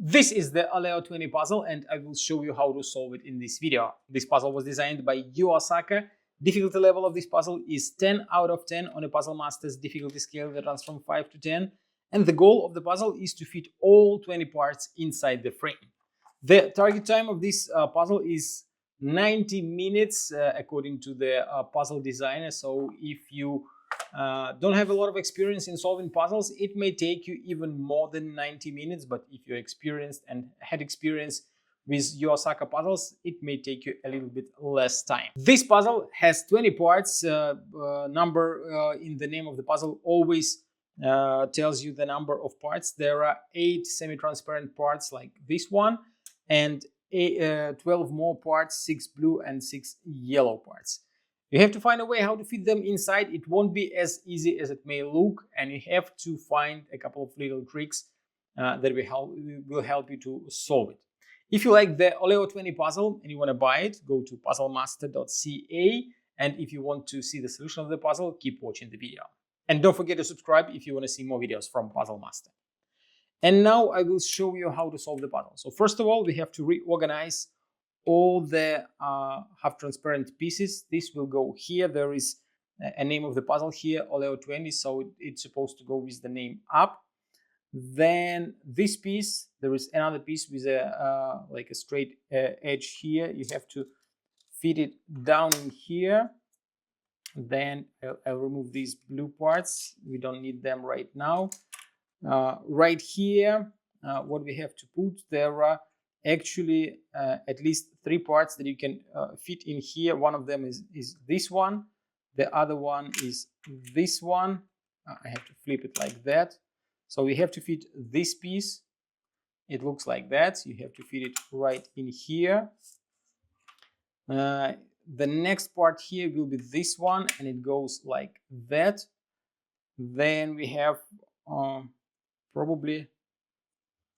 This is the Oleo 20 puzzle and I will show you how to solve it in this video. This puzzle was designed by Yuu Asaka. Difficulty level of this puzzle is 10 out of 10 on a Puzzle Masters difficulty scale that runs from 5 to 10. And the goal of the puzzle is to fit all 20 parts inside the frame. The target time of this puzzle is 90 minutes according to the puzzle designer. So if you don't have a lot of experience in solving puzzles, it may take you even more than 90 minutes. But if you're experienced and had experience with Yuu Asaka puzzles, it may take you a little bit less time. This puzzle has 20 parts. Number in the name of the puzzle always tells you the number of parts. There are 8 semi-transparent parts like this one, and 12 more parts, 6 blue and 6 yellow parts. You have to find a way how to fit them inside. It won't be as easy as it may look, and you have to find a couple of little tricks that will help you to solve it. If you like the Oleo 20 puzzle and you want to buy it, go to puzzlemaster.ca, and if you want to see the solution of the puzzle, keep watching the video. And don't forget to subscribe if you want to see more videos from Puzzle Master. And now I will show you how to solve the puzzle. So first of all, we have to reorganize all the half-transparent pieces. This will go here. There is a name of the puzzle here, Oleo 20, so it's supposed to go with the name up. Then this piece, there is another piece with a like a straight edge here. You have to fit it down in here. Then I'll remove these blue parts. We don't need them right now. Right here, what we have to put, there are actually at least 3 parts that you can fit in here. One of them is this one. The other one is this one. I have to flip it like that. So we have to fit this piece. It looks like that. You have to fit it right in here. The next part here will be this one, and it goes like that. Then we have probably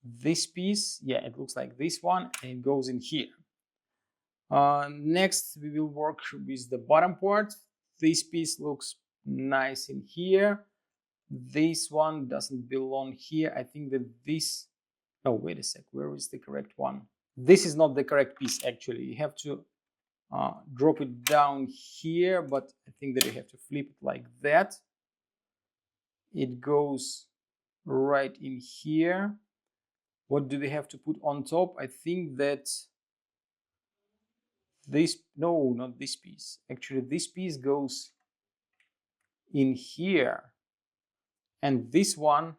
this piece. Yeah, it looks like this one, and it goes in here. Next, we will work with the bottom part. This piece looks nice in here. This one doesn't belong here. I think that this... Oh, wait a sec. Where is the correct one? This is not the correct piece, actually. You have to drop it down here, but I think that you have to flip it like that. It goes right in here. What do we have to put on top? I think that this... No, not this piece. Actually, this piece goes in here. And this one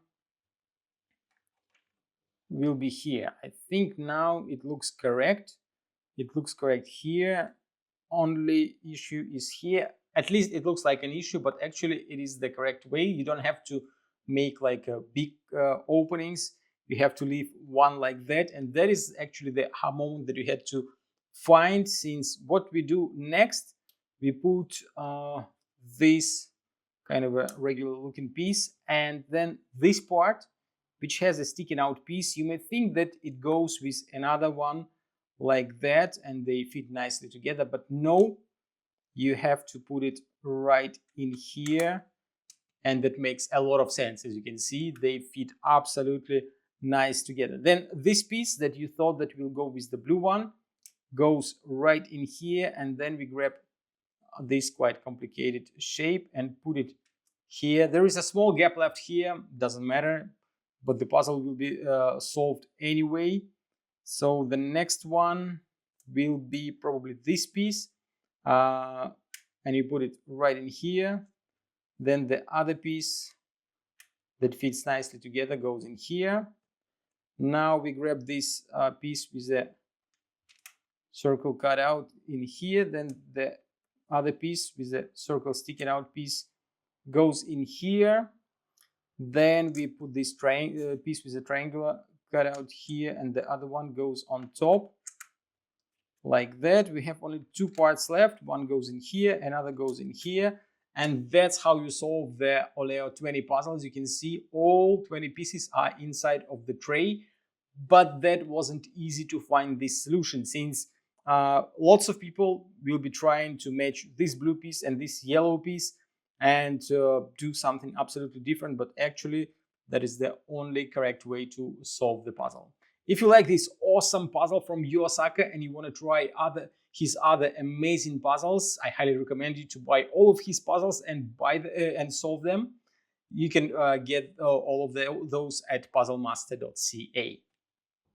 will be here. I think now it looks correct. It looks correct here. Only issue is here. At least it looks like an issue, but actually it is the correct way. You don't have to make like a big openings. You have to leave one like that. And that is actually the aha moment that you had to find, since what we do next, we put this kind of a regular looking piece, and then this part which has a sticking out piece. You may think that it goes with another one like that and they fit nicely together, but no, you have to put it right in here, and that makes a lot of sense. As you can see, they fit absolutely nice together. Then this piece that you thought that will go with the blue one goes right in here, and then we grab this quite complicated shape and put it here. There is a small gap left here, doesn't matter, but the puzzle will be solved anyway. So the next one will be probably this piece, and you put it right in here. Then the other piece that fits nicely together goes in here. Now we grab this piece with a circle cut out in here. Then the other piece with a circle sticking out piece goes in here. Then we put this piece with a triangular cut out here, and the other one goes on top like that. We have only 2 parts left. One goes in here, another goes in here, and that's how you solve the Oleo 20 puzzles. You can see all 20 pieces are inside of the tray, but that wasn't easy to find this solution, since lots of people will be trying to match this blue piece and this yellow piece and do something absolutely different, but actually that is the only correct way to solve the puzzle. If you like this awesome puzzle from Yuu Asaka and you want to try his other amazing puzzles, I highly recommend you to buy all of his puzzles and and solve them. You can get all of those at puzzlemaster.ca.